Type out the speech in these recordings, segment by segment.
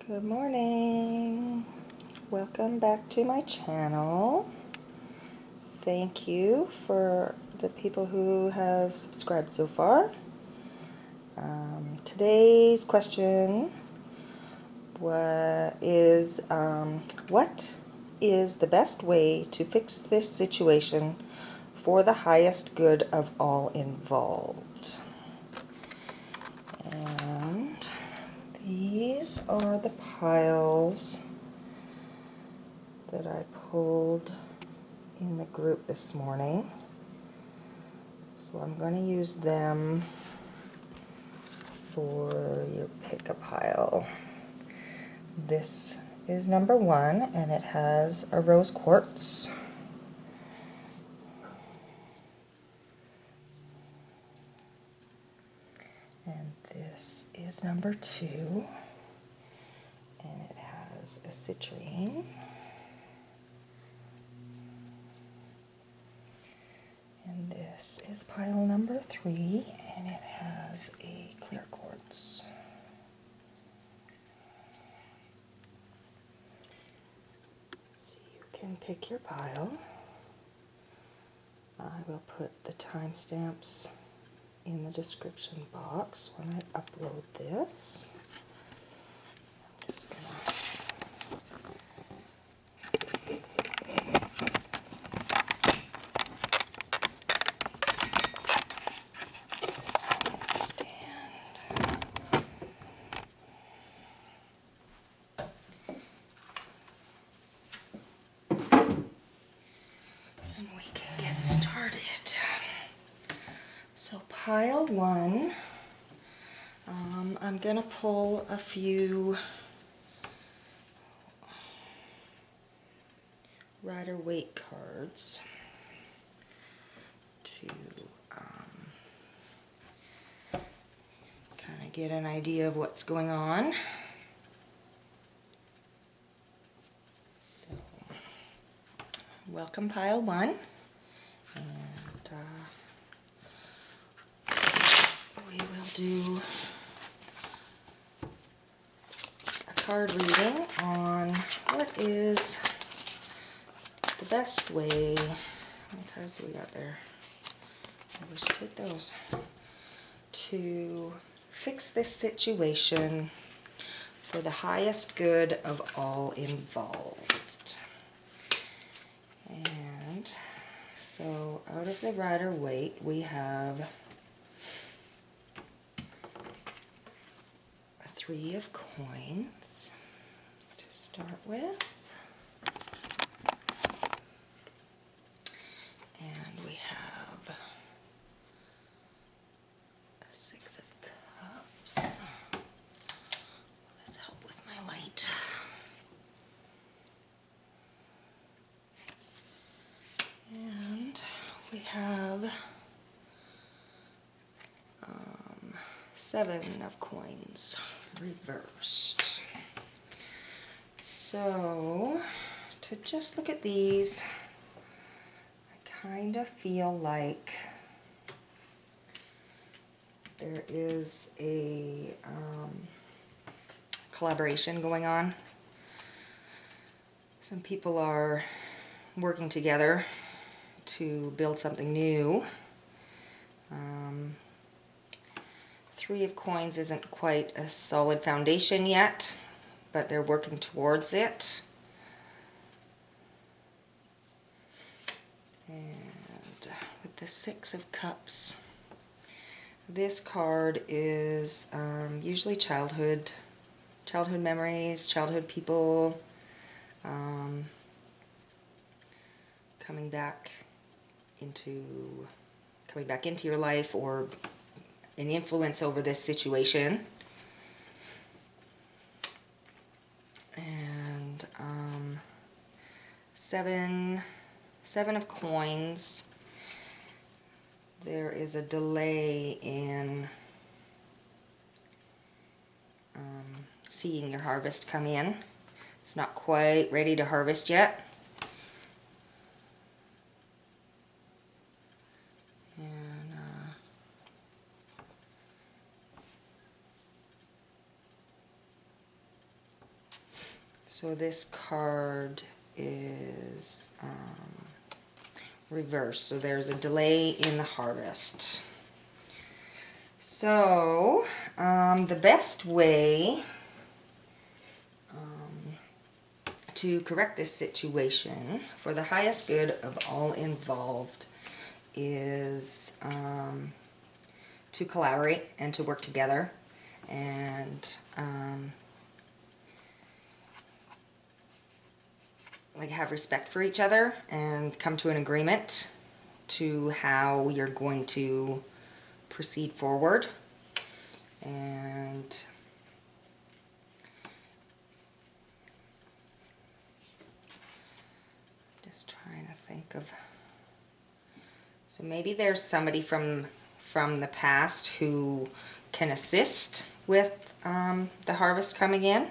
Good morning. Welcome back to my channel. Thank you for the people who have subscribed so far. Today's question is what is the best way to fix this situation for the highest good of all involved? And these are the piles that I pulled in the group this morning. So I'm going to use them for your pick a pile. This is number 1 and it has a rose quartz. And this is number 2 and it has a citrine. And this is pile number 3 and it has a clear quartz. So you can pick your pile. I will put the timestamps in the description box when I upload this. I'm just gonna and we can get started. So pile 1, I'm going to pull a few Rider-Waite cards to kind of get an idea of what's going on. So, welcome pile 1, and we will do a card reading on what is the best way. How many cards do we got there? We should take those. To fix this situation for the highest good of all involved. And so out of the Rider-Waite we have a 3 of coins to start with. And we have a 6 of cups. Let's help with my light. And we have 7 of coins reversed. So to just look at these, I kind of feel like there is a collaboration going on. Some people are working together to build something new. 3 of coins isn't quite a solid foundation yet, but they're working towards it. And with the 6 of cups, this card is usually childhood memories, childhood people coming back into your life, or an influence over this situation. And 7 of coins. There is a delay in seeing your harvest come in. It's not quite ready to harvest yet. And So this card is reversed. So there's a delay in the harvest. So the best way to correct this situation for the highest good of all involved is to collaborate and to work together and like have respect for each other and come to an agreement to how you're going to proceed forward. And just trying to think of, so maybe there's somebody from the past who can assist with the harvest coming in.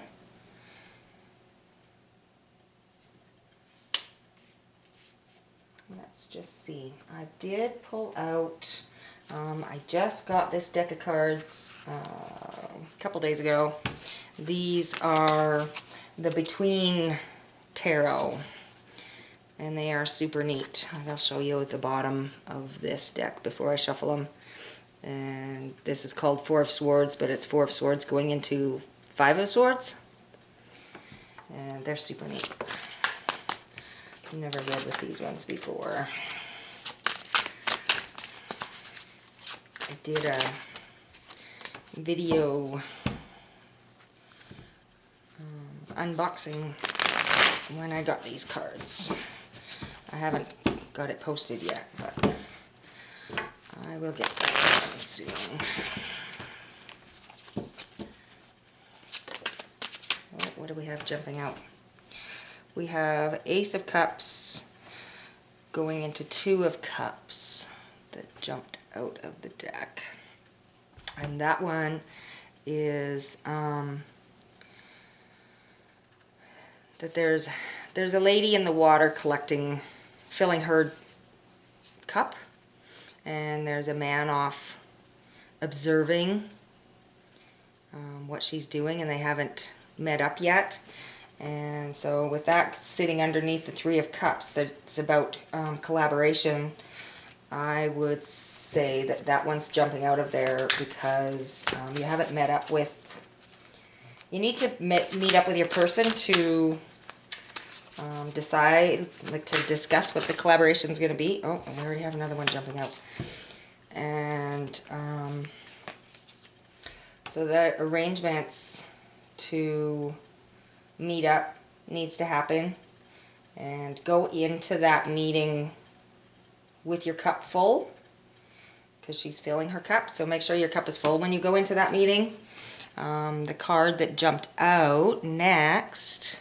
Let's just see. I did pull out, I just got this deck of cards a couple days ago. These are the Between Tarot, and they are super neat. I'll show you at the bottom of this deck before I shuffle them. And this is called Four of Swords, but it's Four of Swords going into Five of Swords. And they're super neat. I've never read with these ones before. I did a video unboxing when I got these cards. I haven't got it posted yet, but I will get that done soon. What do we have jumping out? We have Ace of Cups going into Two of Cups that jumped out of the deck. And that one is that there's a lady in the water filling her cup, and there's a man off observing what she's doing, and they haven't met up yet. And so with that sitting underneath the Three of Cups, that's about collaboration, I would say that that one's jumping out of there because you haven't met up with, you need to meet up with your person to decide, like to discuss what the collaboration is going to be. Oh, and we already have another one jumping out. And so the arrangements to meet up needs to happen, and go into that meeting with your cup full, because she's filling her cup. So make sure your cup is full when you go into that meeting. The card that jumped out next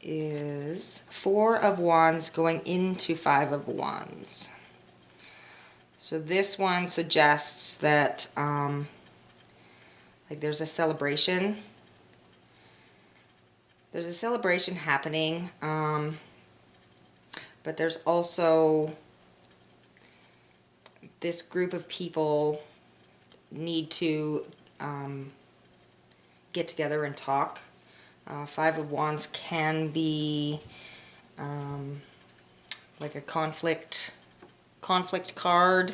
is Four of Wands going into Five of Wands. So this one suggests that like there's a celebration. There's a celebration happening, but there's also this group of people need to get together and talk. Five of Wands can be like a conflict card,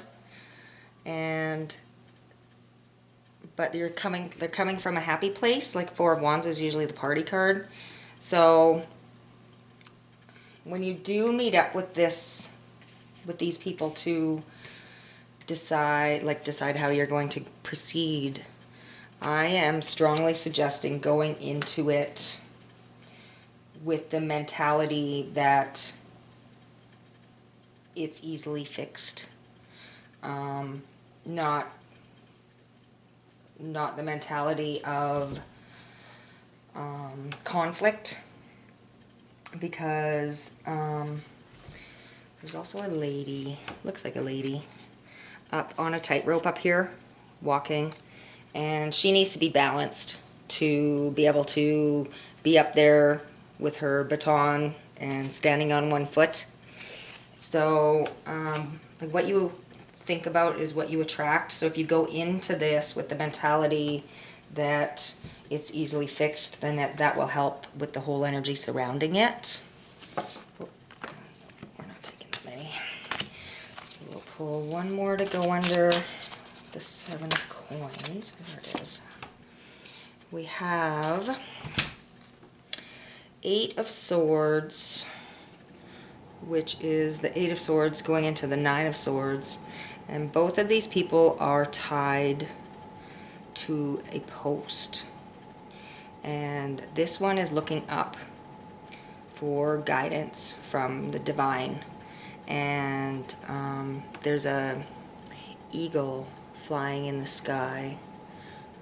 but they're coming from a happy place. Like Four of Wands is usually the party card. So when you do meet up with these people to decide how you're going to proceed, I am strongly suggesting going into it with the mentality that it's easily fixed. Not the mentality of conflict, because there's also a lady, looks like a lady, up on a tightrope up here, walking, and she needs to be balanced to be able to be up there with her baton and standing on one foot. So like what you think about is what you attract. So if you go into this with the mentality that it's easily fixed, then that will help with the whole energy surrounding it. Oh, we're not taking that many. So we'll pull one more to go under the 7 of coins. There it is. We have 8 of swords, which is the 8 of swords going into the 9 of swords. And both of these people are tied to a post. And this one is looking up for guidance from the divine. And there's a eagle flying in the sky,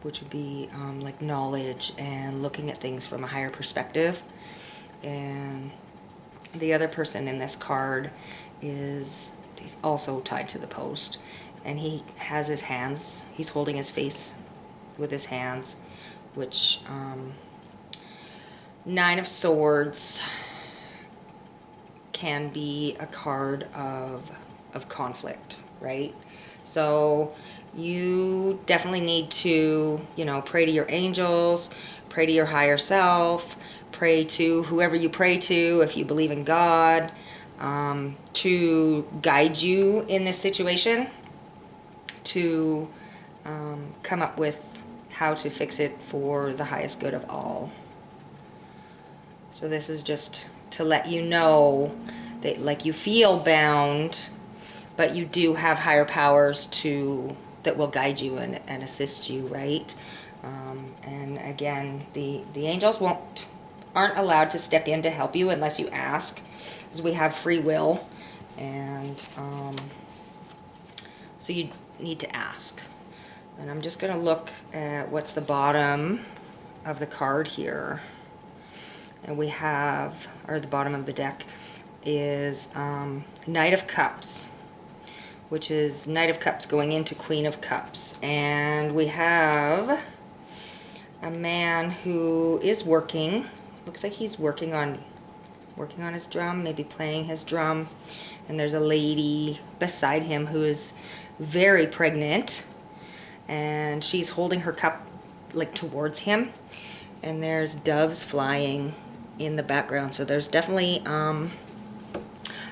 which would be like knowledge and looking at things from a higher perspective. And the other person in this card is he's also tied to the post, and he has his hands, he's holding his face with his hands, which 9 of swords can be a card of conflict, right? So you definitely need to, you know, pray to your angels, pray to your higher self, pray to whoever you pray to, if you believe in God, to guide you in this situation, to come up with how to fix it for the highest good of all. So this is just to let you know that, like, you feel bound, but you do have higher powers that will guide you and assist you, right? And again, the angels aren't allowed to step in to help you unless you ask, because we have free will, and so you need to ask. And I'm just going to look at what's the bottom of the card here. And we have, or the bottom of the deck is Knight of Cups, which is Knight of Cups going into Queen of Cups. And we have a man who is working. Looks like he's working on his drum, maybe playing his drum. And there's a lady beside him who is very pregnant, and she's holding her cup like towards him. And there's doves flying in the background, so there's definitely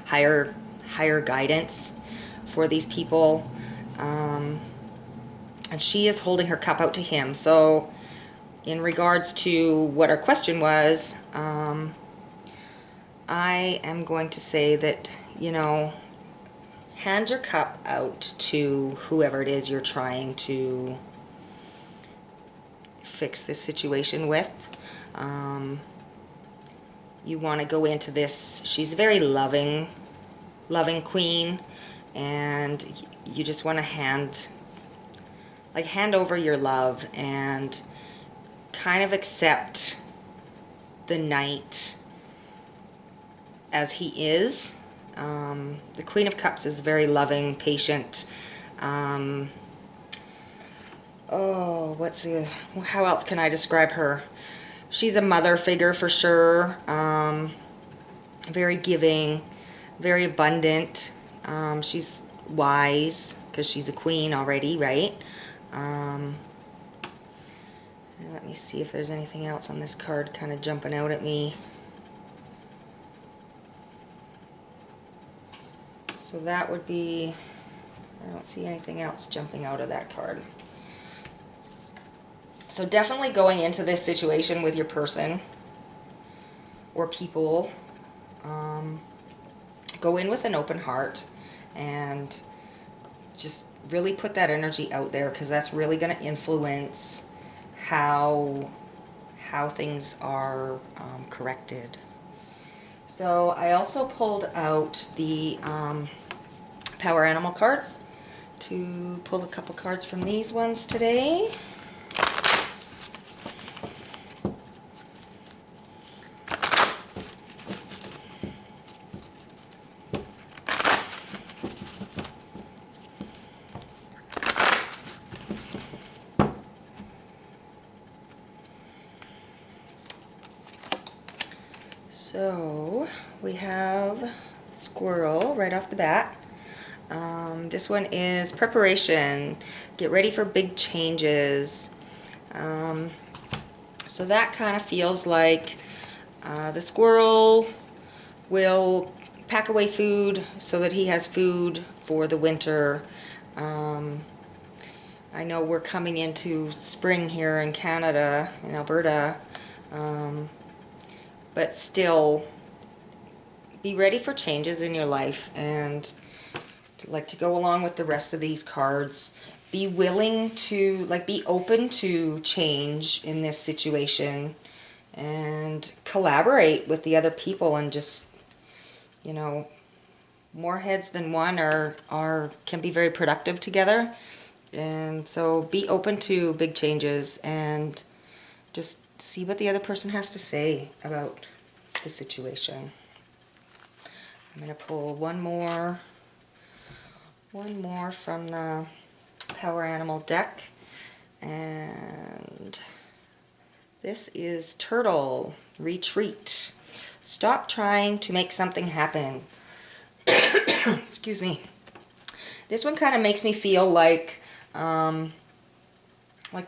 higher guidance for these people. And she is holding her cup out to him. So in regards to what our question was, I am going to say that, you know, hand your cup out to whoever it is you're trying to fix this situation with. You want to go into this, she's a very loving queen, and you just want to hand over your love and kind of accept the knight as he is. The Queen of Cups is very loving, patient. How else can I describe her? She's a mother figure for sure. Very giving, very abundant. She's wise because she's a queen already, right? Let me see if there's anything else on this card kind of jumping out at me. So that would be, I don't see anything else jumping out of that card. So definitely going into this situation with your person or people, go in with an open heart and just really put that energy out there, because that's really going to influence how things are corrected. So I also pulled out the Power Animal cards to pull a couple cards from these ones today. So we have squirrel right off the bat. This one is preparation. Get ready for big changes. So that kind of feels like the squirrel will pack away food so that he has food for the winter. I know we're coming into spring here in Canada, in Alberta, but still be ready for changes in your life and like to go along with the rest of these cards. Be willing to, like, be open to change in this situation and collaborate with the other people and just, you know, more heads than one can be very productive together. And so be open to big changes and just see what the other person has to say about the situation. I'm going to pull one more from the Power Animal deck, and this is Turtle Retreat. Stop trying to make something happen. Excuse me. This one kind of makes me feel like to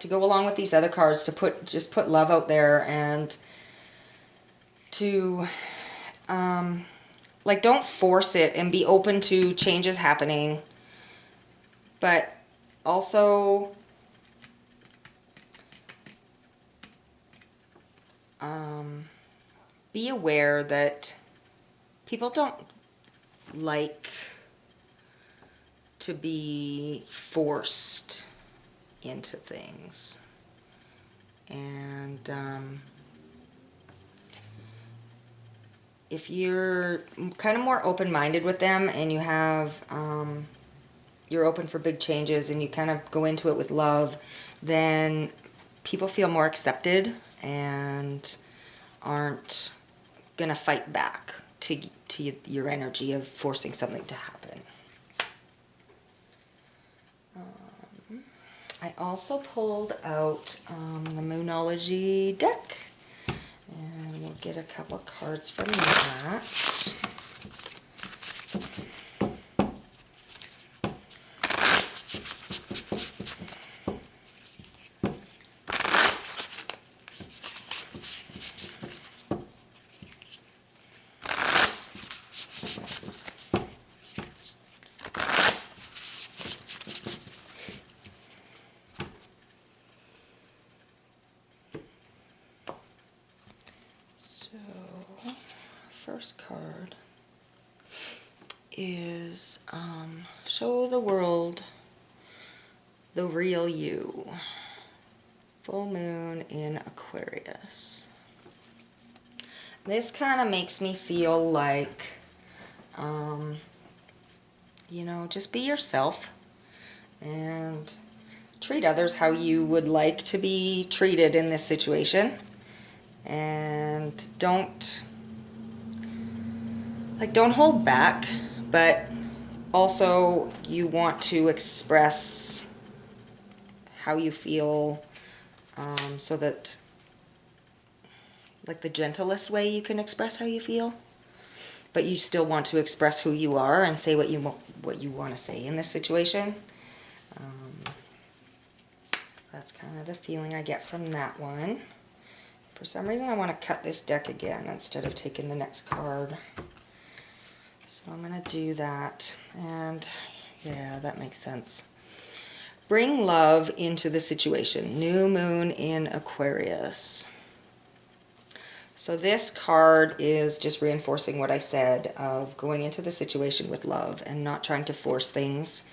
go along with these other cards, to just put love out there and to like, don't force it and be open to changes happening, but also be aware that people don't like to be forced into things. And if you're kind of more open-minded with them and you have you're open for big changes and you kind of go into it with love, then people feel more accepted and aren't gonna fight back to your energy of forcing something to happen. I also pulled out the Moonology deck, and we'll get a couple cards from that. First card is show the world the real you. Full moon in Aquarius. This kind of makes me feel like, you know, just be yourself and treat others how you would like to be treated in this situation. And don't hold back, but also you want to express how you feel, so that, like, the gentlest way you can express how you feel, but you still want to express who you are and say what you want to say in this situation. That's kind of the feeling I get from that one. For some reason I want to cut this deck again instead of taking the next card. So I'm going to do that, and yeah, that makes sense. Bring love into the situation. New moon in Aquarius. So this card is just reinforcing what I said of going into the situation with love and not trying to force things.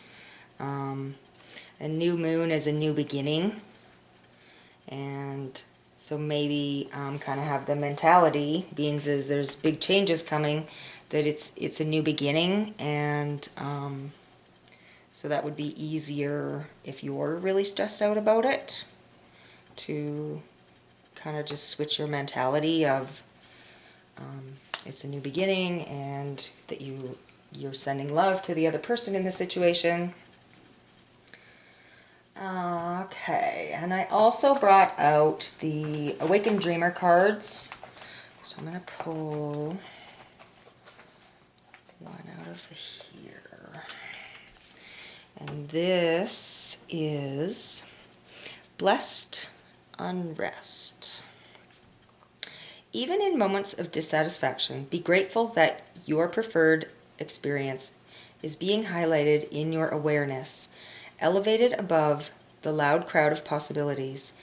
A new moon is a new beginning, and so maybe kind of have the mentality, being as there's big changes coming, that it's a new beginning, and so that would be easier if you're really stressed out about it, to kind of just switch your mentality of it's a new beginning and that you're sending love to the other person in the situation. Okay, and I also brought out the Awakened Dreamer cards. So I'm going to pull one out of here. And this is Blessed unrest. Even in moments of dissatisfaction, be grateful that your preferred experience is being highlighted in your awareness, elevated above the loud crowd of possibilities.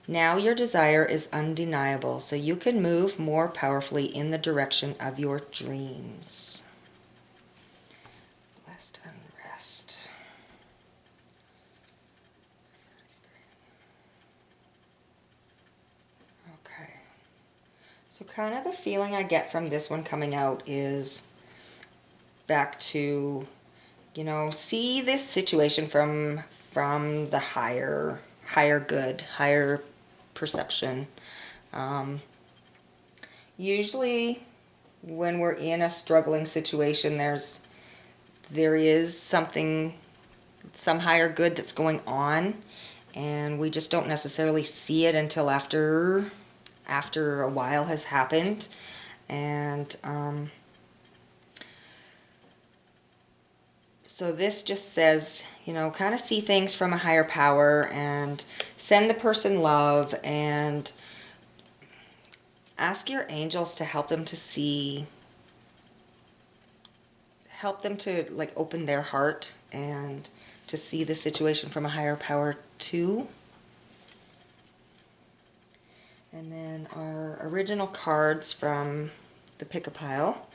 Now your desire is undeniable, so you can move more powerfully in the direction of your dreams. Blessed unrest. Okay. So kind of the feeling I get from this one coming out is back to, you know, see this situation from the higher good, higher perception. Usually when we're in a struggling situation, there is something, some higher good that's going on, and we just don't necessarily see it until after a while has happened. And so this just says, you know, kind of see things from a higher power and send the person love and ask your angels to help them to see, help them to like open their heart and to see the situation from a higher power too. And then our original cards from the Pick-a-Pile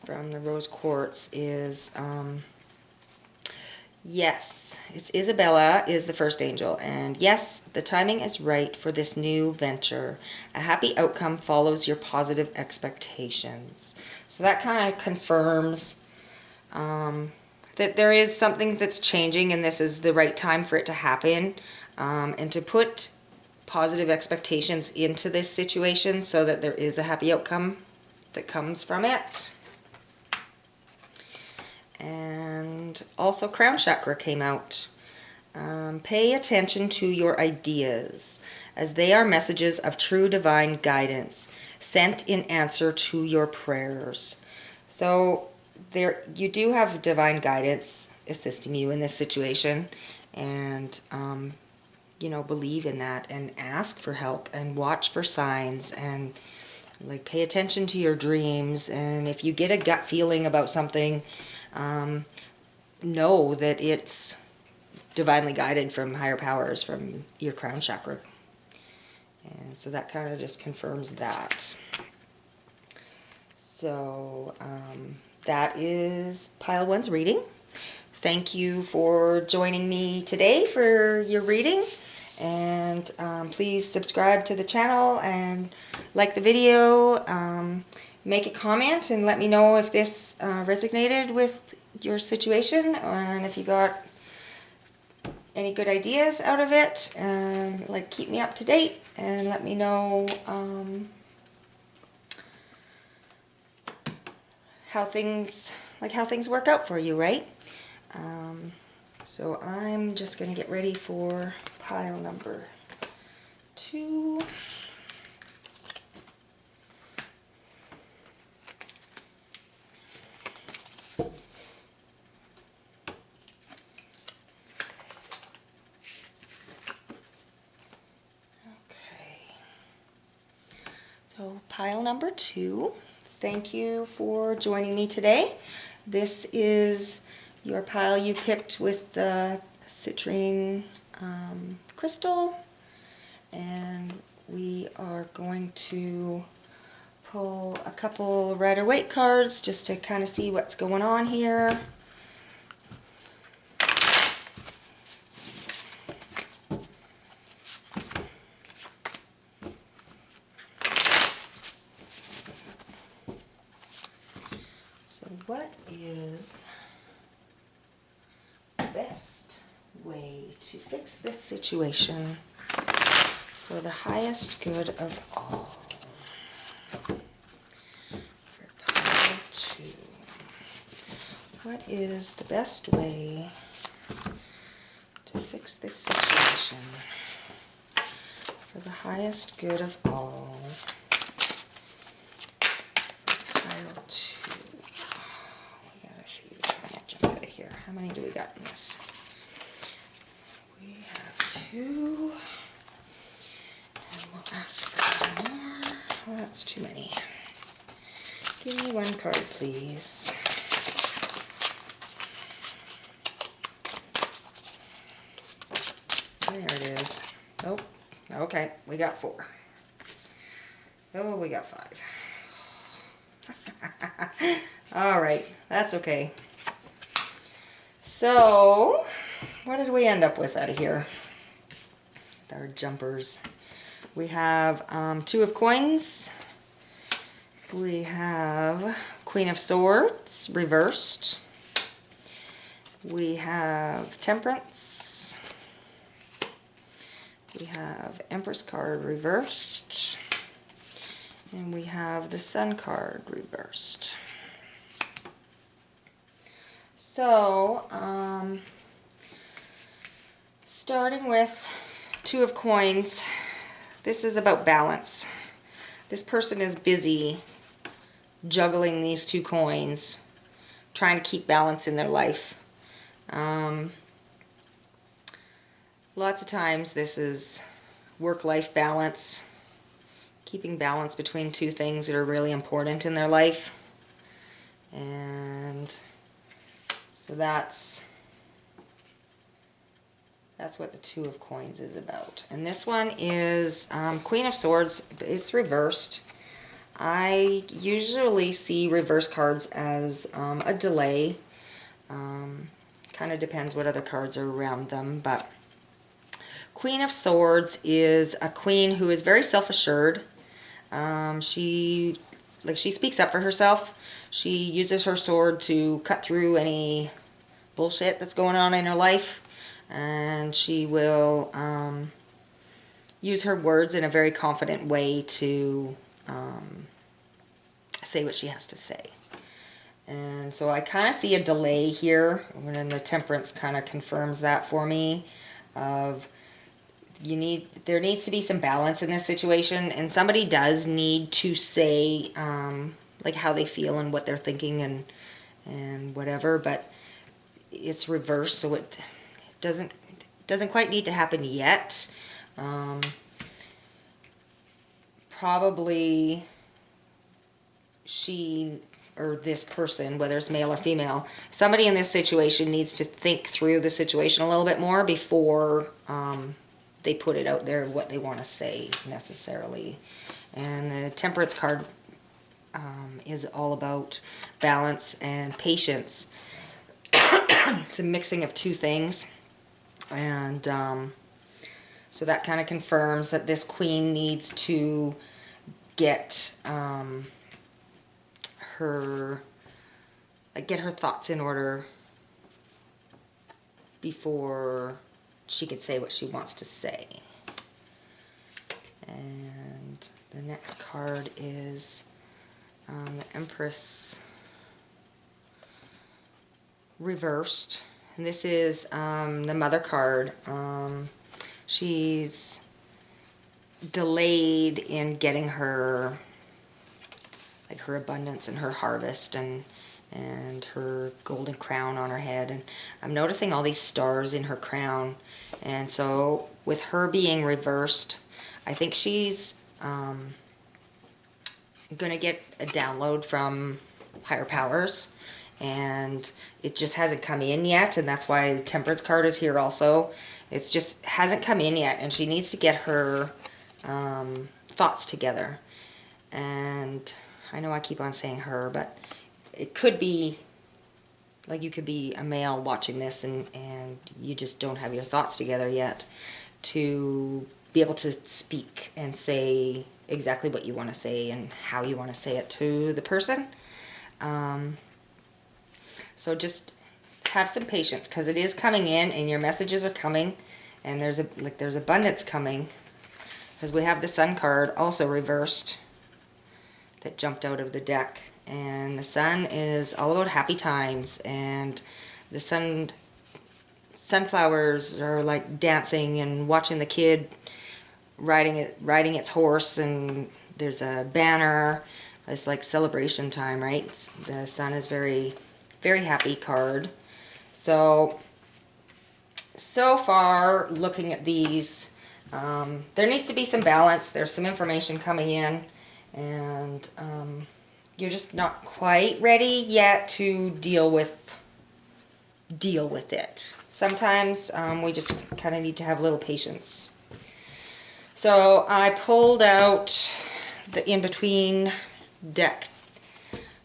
from the Rose Quartz is, yes, it's Isabella is the first angel. And yes, the timing is right for this new venture. A happy outcome follows your positive expectations. So that kind of confirms that there is something that's changing, and this is the right time for it to happen, and to put positive expectations into this situation so that there is a happy outcome that comes from it. And also Crown Chakra came out. Pay attention to your ideas, as they are messages of true divine guidance sent in answer to your prayers. So there, you do have divine guidance assisting you in this situation, and you know, believe in that and ask for help and watch for signs and like pay attention to your dreams. And if you get a gut feeling about something, know that it's divinely guided from higher powers, from your crown chakra. And so that kind of just confirms that. So that is Pile 1's reading. Thank you for joining me today for your reading. And please subscribe to the channel and like the video. Make a comment and let me know if this resonated with your situation and if you got any good ideas out of it. And like, keep me up to date and let me know how things work out for you, right? So I'm just going to get ready for pile number 2. So pile number 2, thank you for joining me today. This is your pile you picked with the citrine crystal, and we are going to pull a couple Rider-Waite cards just to kind of see what's going on here. What is the best way to fix this situation for the highest good of all? For pile 2. What is the best way to fix this situation for the highest good of all? For pile 2. How many do we got in this? We have 2 We'll ask for some more. Well, that's too many. Give me one card, please. There it is. Oh, okay. We got 4. Oh, we got 5. All right, that's okay. So, what did we end up with out of here? Our jumpers. We have 2 of coins. We have Queen of Swords reversed. We have Temperance. We have Empress card reversed. And we have the Sun card reversed. So, starting with 2 of coins, this is about balance. This person is busy juggling these 2 coins, trying to keep balance in their life. Lots of times this is work-life balance, keeping balance between 2 things that are really important in their life. And so that's what the 2 of coins is about. And this one is Queen of Swords. It's reversed. I usually see reverse cards as a delay. Kind of depends what other cards are around them, but Queen of Swords is a queen who is very self-assured. She speaks up for herself. She uses her sword to cut through any bullshit that's going on in her life, and she will use her words in a very confident way to say what she has to say. And so I kind of see a delay here, and the Temperance kind of confirms that for me. There needs to be some balance in this situation, and somebody does need to say like how they feel and what they're thinking and whatever, but it's reversed, so it doesn't quite need to happen yet. Probably she or this person, whether it's male or female, somebody in this situation needs to think through the situation a little bit more before they put it out there what they want to say necessarily. And the Temperance card is all about balance and patience. It's a mixing of 2 things. And so that kind of confirms that this queen needs to get her thoughts in order before she could say what she wants to say. And the next card is the Empress reversed, and this is the Mother card. She's delayed in getting her abundance and her harvest and her golden crown on her head, and I'm noticing all these stars in her crown. And so with her being reversed, I think she's gonna get a download from higher powers, and it just hasn't come in yet, and that's why the Temperance card is here also. It's just hasn't come in yet, and she needs to get her thoughts together. And I know I keep on saying her, but it could be like you could be a male watching this and you just don't have your thoughts together yet to be able to speak and say exactly what you want to say and how you want to say it to the person. So just have some patience, because it is coming in and your messages are coming, and there's abundance coming, because we have the Sun card also reversed that jumped out of the deck. And the Sun is all about happy times, and the sunflowers are like dancing and watching the kid riding its horse, and there's a banner. It's like celebration time, right? The Sun is very, very happy card. So far, looking at these, There needs to be some balance. There's some information coming in, and you're just not quite ready yet to deal with it. Sometimes we just kind of need to have a little patience. So I pulled out the in-between deck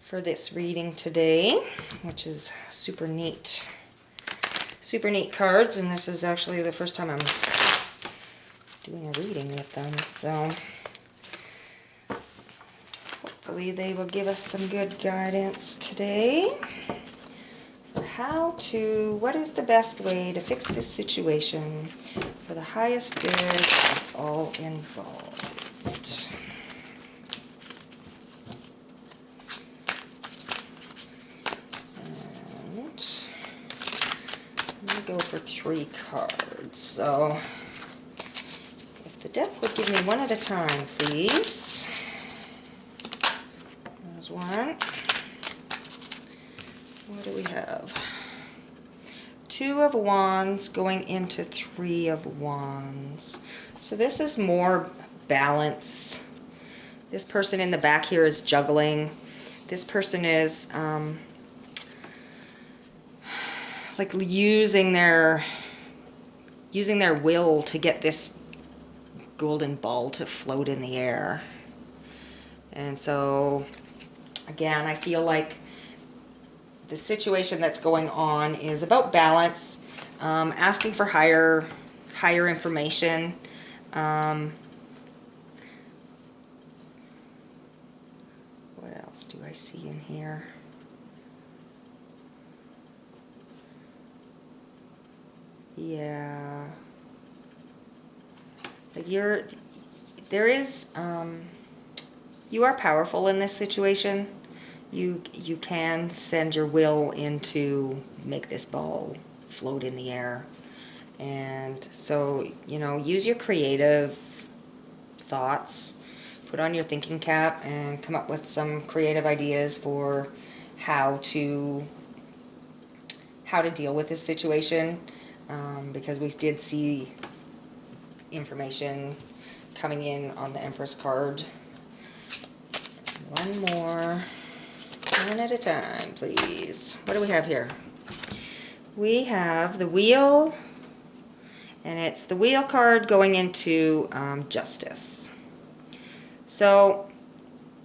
for this reading today, which is super neat. Super neat cards, and this is actually the first time I'm doing a reading with them, so hopefully they will give us some good guidance today for what is the best way to fix this situation for the highest good of all involved. And I'm going to go for 3 cards, so if the deck would give me one at a time, please. There's one. What do we have? 2 of Wands going into 3 of Wands. So this is more balance. This person in the back here is juggling. This person is like using their will to get this golden ball to float in the air. And so again, I feel like the situation that's going on is about balance, asking for higher information. What else do I see in here? Yeah. Like you are powerful in this situation. You can send your will in to make this ball float in the air. And so, you know, use your creative thoughts, put on your thinking cap, and come up with some creative ideas for how to deal with this situation. Because we did see information coming in on the Empress card. One more. One at a time, please. What do we have here? We have the Wheel, and it's the Wheel card going into Justice. So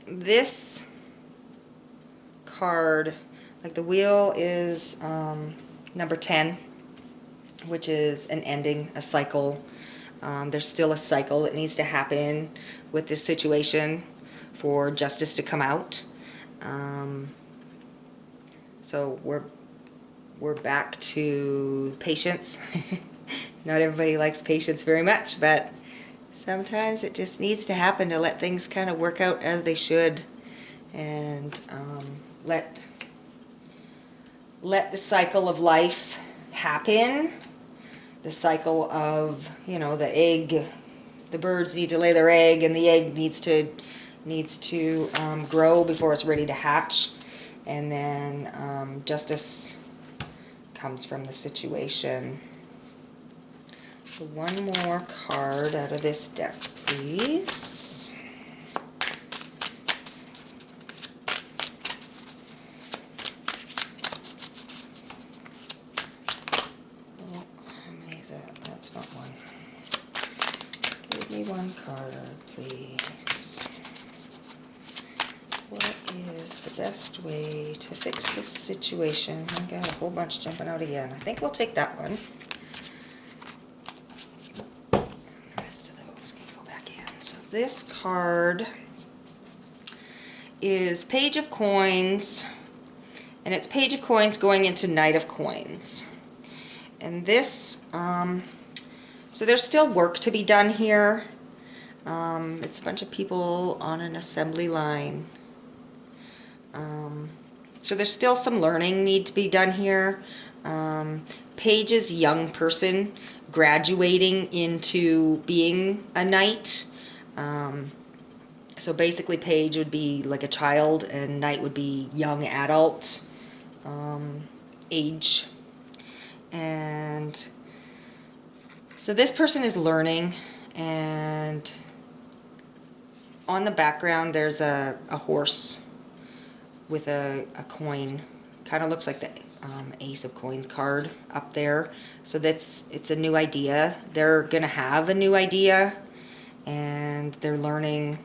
this card, like the Wheel is number 10, which is an ending, a cycle. There's still a cycle that needs to happen with this situation for justice to come out. So we're back to patience. Not everybody likes patience very much, but sometimes it just needs to happen to let things kind of work out as they should, and let the cycle of life happen. The cycle of, you know, the egg, the birds need to lay their egg, and the egg needs to grow before it's ready to hatch, and then justice comes from the situation. So one more card out of this deck, please. Oh, how many is that? That's not one. Give me one card, please. What is the best way to fix this situation? I got a whole bunch jumping out again. I think we'll take that one. And the rest of those can go back in. So this card is Page of Coins, and it's Page of Coins going into Knight of Coins. And this, so there's still work to be done here. It's a bunch of people on an assembly line. So there's still some learning need to be done here. Paige's young person graduating into being a knight. So basically Paige would be like a child and Knight would be young adult age. And so this person is learning, and on the background there's a horse with a coin. Kind of looks like the Ace of Coins card up there. So it's a new idea. They're gonna have a new idea, and they're learning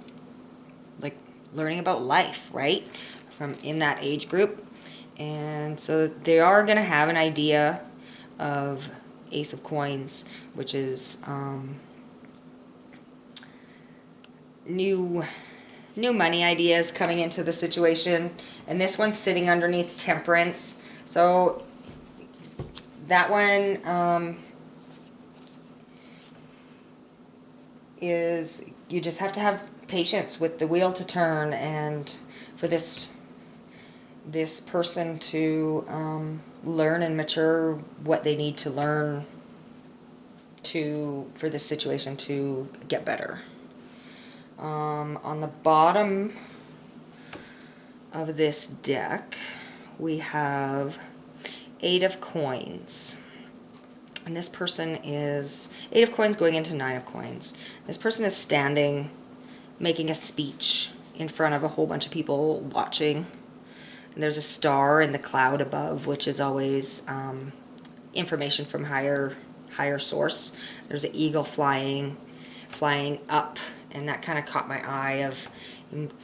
about life, right? From in that age group. And so they are gonna have an idea of Ace of Coins, which is new money ideas coming into the situation. And this one's sitting underneath Temperance. So that one is, you just have to have patience with the wheel to turn, and for this person to learn and mature what they need to learn for this situation to get better. On the bottom of this deck, we have 8 of Coins. And this person is 8 of Coins going into 9 of Coins. This person is standing, making a speech in front of a whole bunch of people watching. And there's a star in the cloud above, which is always information from higher source. There's an eagle flying up, and that kind of caught my eye. Of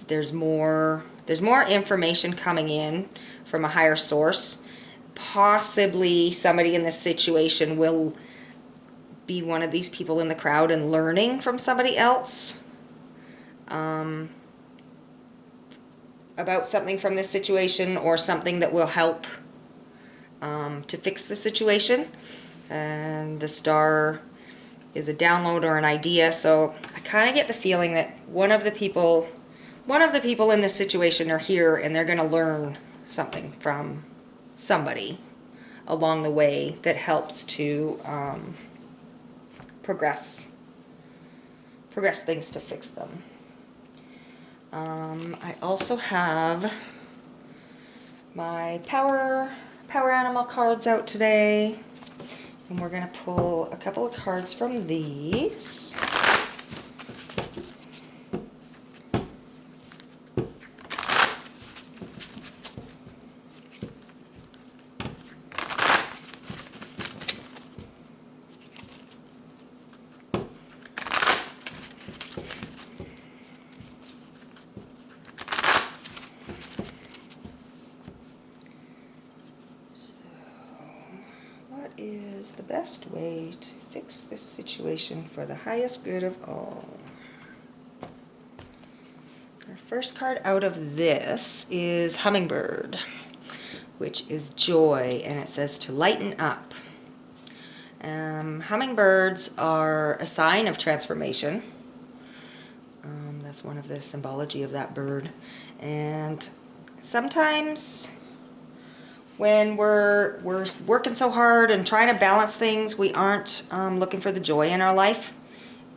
there's more information coming in from a higher source. Possibly somebody in this situation will be one of these people in the crowd and learning from somebody else about something from this situation, or something that will help to fix the situation. And the star is a download or an idea. So I kind of get the feeling that one of the people in this situation are here, and they're going to learn something from somebody along the way that helps to progress things to fix them. I also have my power animal cards out today, and we're going to pull a couple of cards from these. Is the best way to fix this situation for the highest good of all? Our first card out of this is Hummingbird, which is joy, and it says to lighten up. Hummingbirds are a sign of transformation. That's one of the symbology of that bird. And sometimes when we're working so hard and trying to balance things, we aren't looking for the joy in our life.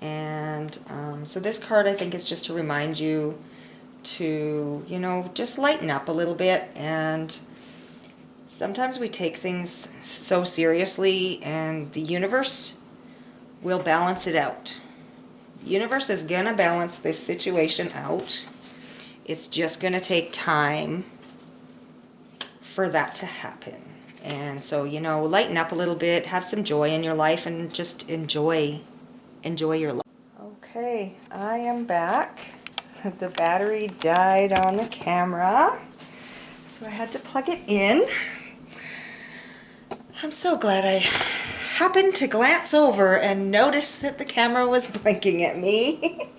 And so this card, I think, is just to remind you to, just lighten up a little bit. And sometimes we take things so seriously, and the universe will balance it out. The universe is going to balance this situation out. It's just going to take time for that to happen. And so, lighten up a little bit, have some joy in your life, and just enjoy your life. Okay, I am back. The battery died on the camera, so I had to plug it in. I'm so glad I happened to glance over and notice that the camera was blinking at me.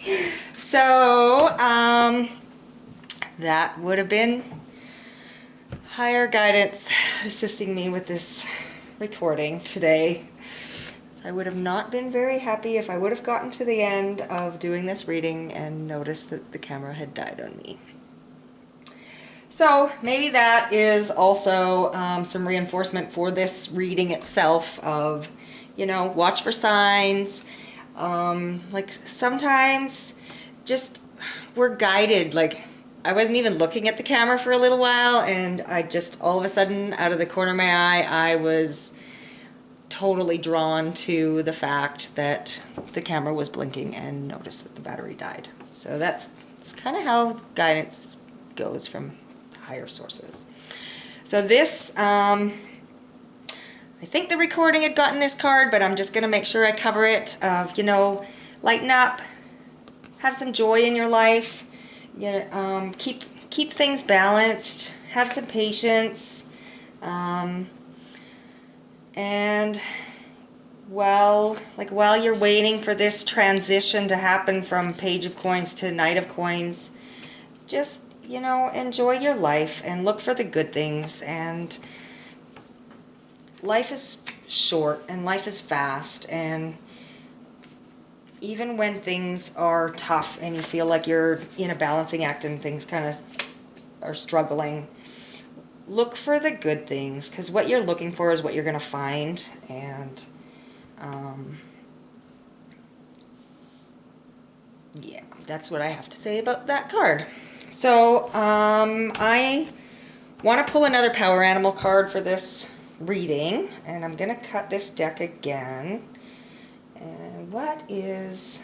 So, that would have been higher guidance assisting me with this recording today. So I would have not been very happy if I would have gotten to the end of doing this reading and noticed that the camera had died on me. So maybe that is also some reinforcement for this reading itself of, watch for signs. Like sometimes just we're guided, like I wasn't even looking at the camera for a little while, and I just all of a sudden out of the corner of my eye I was totally drawn to the fact that the camera was blinking and noticed that the battery died. So that's kind of how guidance goes from higher sources. So this, I think the recording had gotten this card, but I'm just going to make sure I cover it. You know, lighten up, have some joy in your life, you know, keep things balanced, have some patience, and while you're waiting for this transition to happen from Page of Coins to Knight of Coins, just, you know, enjoy your life and look for the good things. And life is short and life is fast, and even when things are tough and you feel like you're in a balancing act and things kind of are struggling, look for the good things, because what you're looking for is what you're going to find. And yeah, that's what I have to say about that card. So I want to pull another power animal card for this reading, and I'm going to cut this deck again. And what is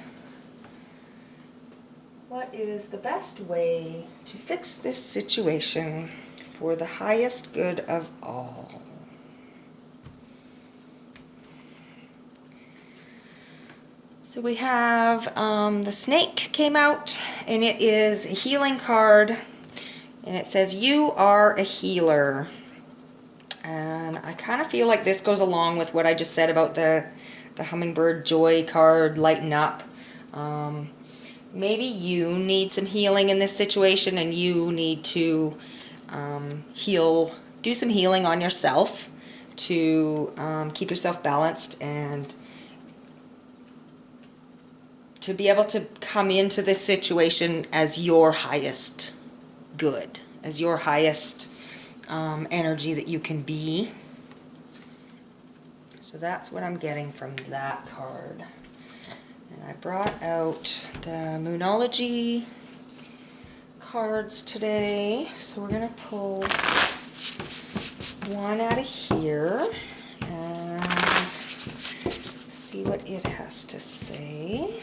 the best way to fix this situation for the highest good of all? So we have the snake came out, and it is a healing card, and it says you are a healer. And I kind of feel like this goes along with what I just said about the hummingbird joy card, lighten up. Maybe you need some healing in this situation, and you need to do some healing on yourself to keep yourself balanced and to be able to come into this situation as your highest good, as your highest energy that you can be. So that's what I'm getting from that card. And I brought out the Moonology cards today. So we're going to pull one out of here and see what it has to say.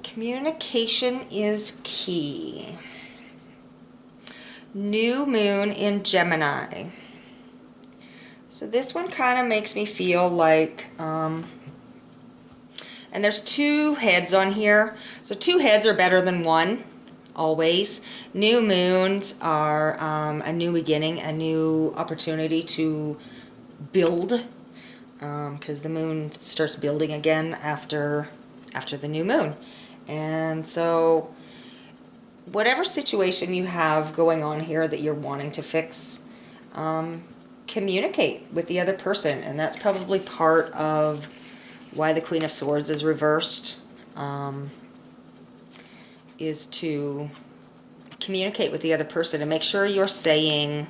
Communication is key. New moon in Gemini. So this one kind of makes me feel like, and there's two heads on here. So two heads are better than one, always. New moons are a new beginning, a new opportunity to build, because the moon starts building again after the new moon. And so whatever situation you have going on here that you're wanting to fix, communicate with the other person. And that's probably part of why the Queen of Swords is reversed, is to communicate with the other person and make sure you're saying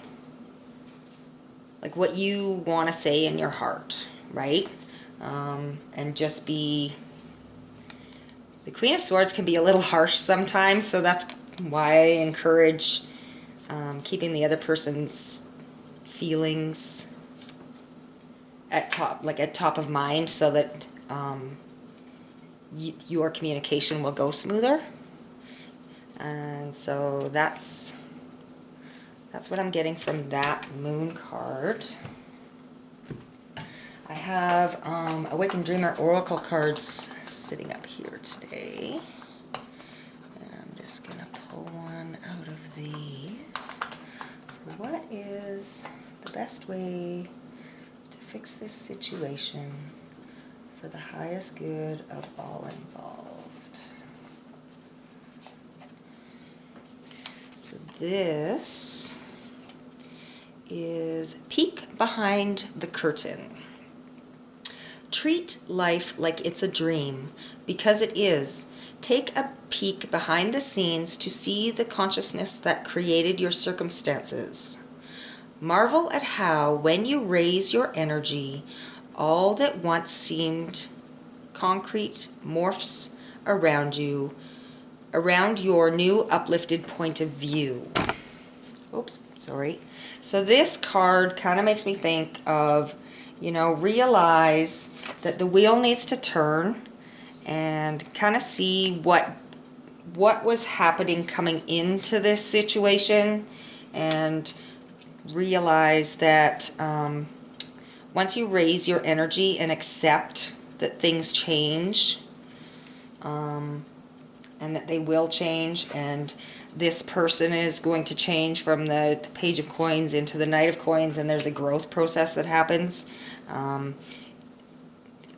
like what you want to say in your heart, right? And just be... The Queen of Swords can be a little harsh sometimes, so that's why I encourage keeping the other person's feelings at top of mind, so that your communication will go smoother. And so that's what I'm getting from that moon card. I have Awakened Dreamer Oracle cards sitting up here today. And I'm just going to pull one out of these. What is the best way to fix this situation for the highest good of all involved? So this is Peek Behind the Curtain. Treat life like it's a dream, because it is. Take a peek behind the scenes to see the consciousness that created your circumstances. Marvel at how, when you raise your energy, all that once seemed concrete morphs around you, around your new uplifted point of view. Oops, sorry. So this card kind of makes me think of, realize that the wheel needs to turn and kind of see what was happening coming into this situation, and realize that once you raise your energy and accept that things change, and that they will change, and this person is going to change from the Page of Coins into the Knight of Coins, and there's a growth process that happens,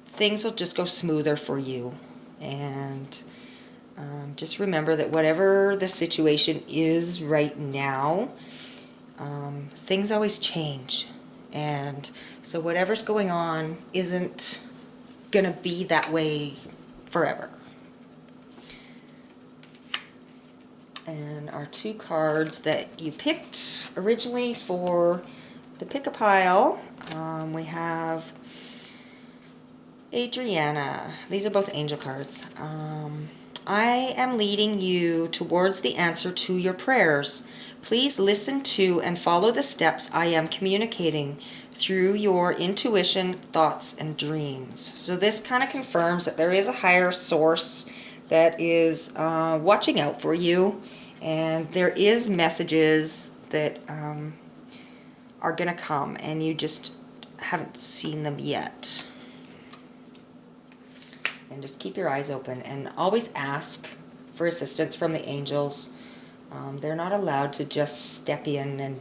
things will just go smoother for you. And just remember that whatever the situation is right now, things always change. And so whatever's going on isn't going to be that way forever. And our two cards that you picked originally for the pick-a-pile, we have Adriana. These are both angel cards. I am leading you towards the answer to your prayers. Please listen to and follow the steps I am communicating through your intuition, thoughts, and dreams. So this kind of confirms that there is a higher source that is watching out for you, and there is messages that are going to come, and you just haven't seen them yet. And just keep your eyes open, and always ask for assistance from the angels. They're not allowed to just step in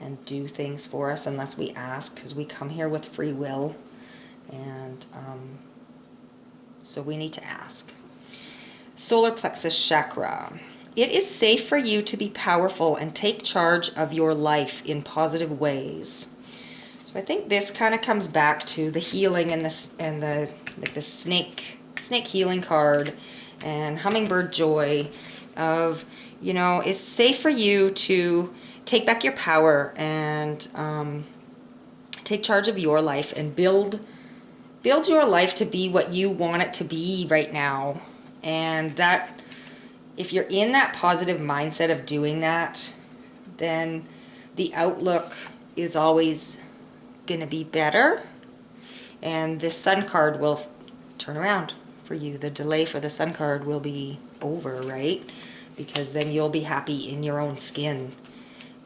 and do things for us unless we ask, because we come here with free will, and so we need to ask. Solar plexus chakra. It is safe for you to be powerful and take charge of your life in positive ways. So I think this kind of comes back to the healing and the snake healing card and hummingbird joy of, it's safe for you to take back your power and take charge of your life and build your life to be what you want it to be right now. And that, if you're in that positive mindset of doing that, then the outlook is always going to be better, and this sun card will turn around for you. The delay for the sun card will be over, right? Because then you'll be happy in your own skin,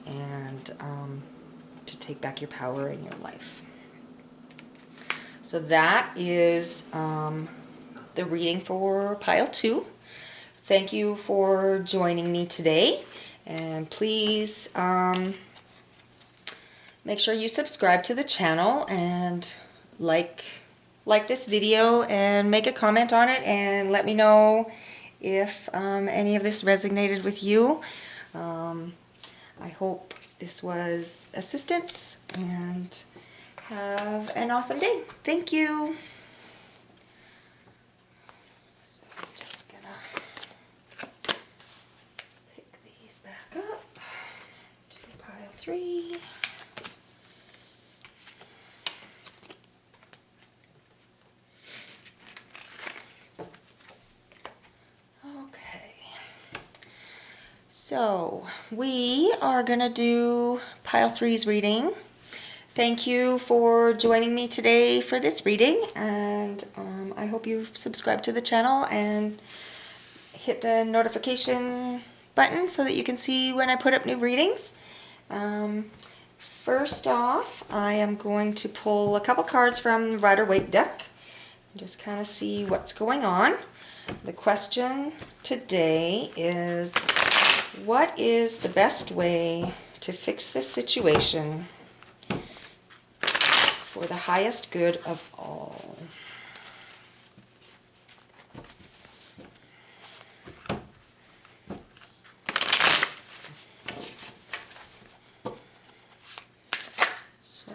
and to take back your power in your life. So that is the reading for pile 2. Thank you for joining me today, and please make sure you subscribe to the channel and like this video and make a comment on it, and let me know if any of this resonated with you. I hope this was assistance, and have an awesome day. Thank you. Back up to pile 3. Okay, so we are gonna do pile 3's reading. Thank you for joining me today for this reading, and I hope you've subscribed to the channel and hit the notification button so that you can see when I put up new readings. First off, I am going to pull a couple cards from the Rider-Waite deck and just kind of see what's going on. The question today is, what is the best way to fix this situation for the highest good of all? So,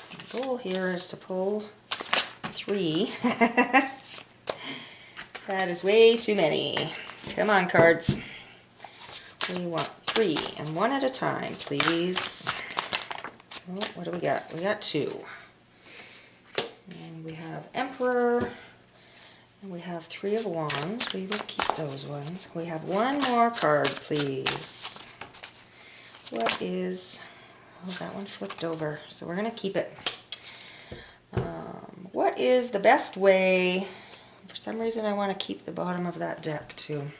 the goal here is to pull 3. That is way too many. Come on, cards. We want 3, and one at a time, please. Oh, what do we got? We got 2. And we have Emperor, and we have 3 of Wands. We will keep those ones. We have one more card, please. What is... Oh, that one flipped over, so we're going to keep it. What is the best way... For some reason, I want to keep the bottom of that deck, too.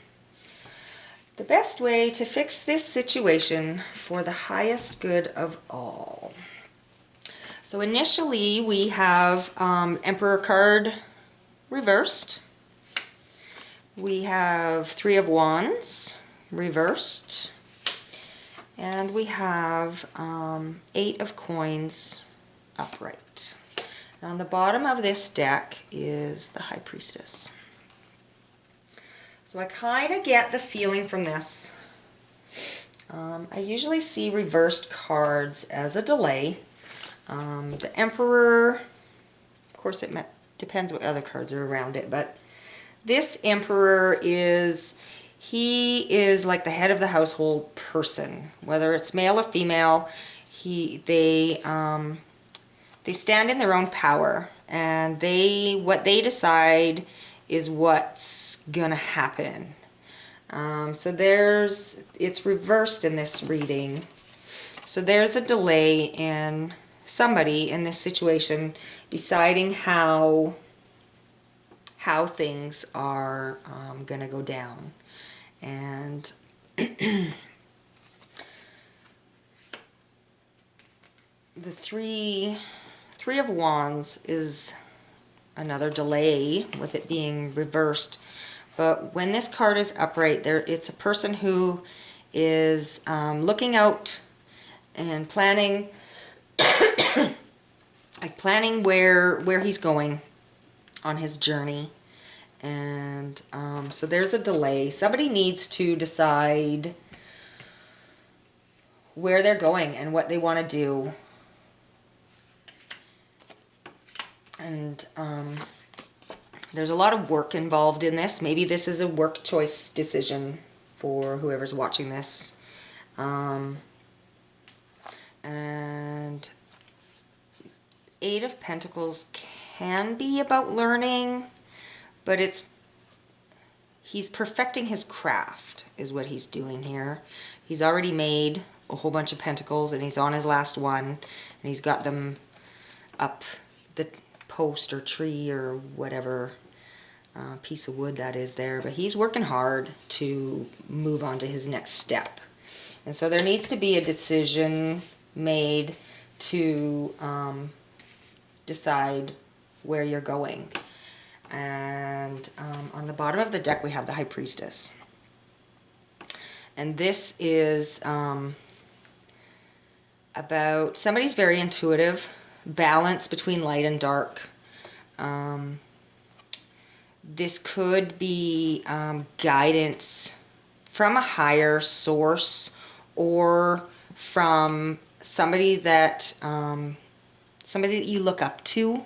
The best way to fix this situation for the highest good of all. So initially, we have Emperor card reversed. We have 3 of Wands reversed. And we have 8 of Coins upright. On the bottom of this deck is the High Priestess. So I kind of get the feeling from this. I usually see reversed cards as a delay. The Emperor, of course it depends what other cards are around it, but this Emperor he is like the head of the household person. Whether it's male or female, they stand in their own power, and what they decide is what's gonna happen. So it's reversed in this reading. So there's a delay in somebody in this situation deciding how things are gonna go down. And the 3 of Wands is another delay with it being reversed. But when this card is upright, it's a person who is looking out and planning, like planning where he's going on his journey. And so there's a delay. Somebody needs to decide where they're going and what they want to do. And there's a lot of work involved in this. Maybe this is a work choice decision for whoever's watching this. And 8 of Pentacles can be about learning, but he's perfecting his craft is what he's doing here. He's already made a whole bunch of pentacles, and he's on his last one, and he's got them up the post or tree or whatever piece of wood that is there. But he's working hard to move on to his next step. And so there needs to be a decision made to decide where you're going. And on the bottom of the deck we have the High Priestess. And this is about somebody's very intuitive, balance between light and dark. This could be guidance from a higher source, or from somebody that you look up to.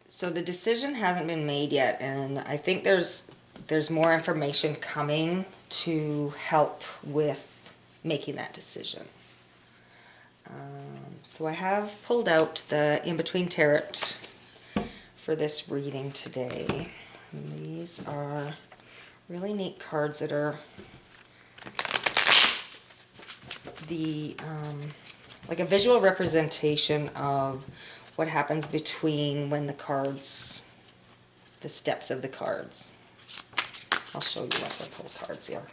So the decision hasn't been made yet, and I think there's more information coming to help with making that decision. So I have pulled out the In-Between Tarot for this reading today. And these are really neat cards that are like a visual representation of what happens between when the steps of the cards. I'll show you once I pull cards here.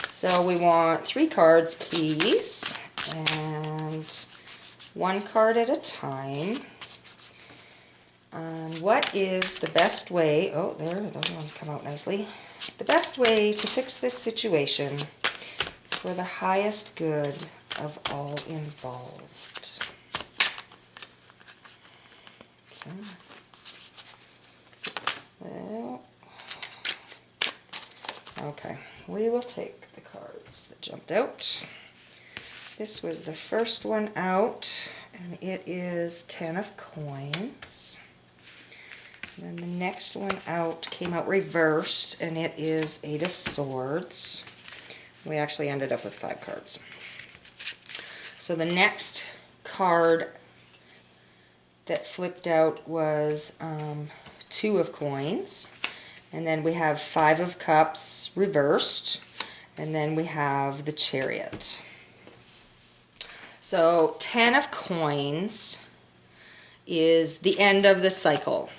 So we want 3 cards, please, and 1 card at a time. And what is the best way, oh, there, those ones come out nicely. The best way to fix this situation for the highest good of all involved. Okay. Well, okay, we will take the cards that jumped out. This was the first one out, and it is 10 of coins. And then the next one out came out reversed, and it is 8 of swords. We actually ended up with 5 cards. So the next card that flipped out was 2 of coins. And then we have 5 of cups reversed. And then we have the Chariot. So 10 of coins is the end of the cycle.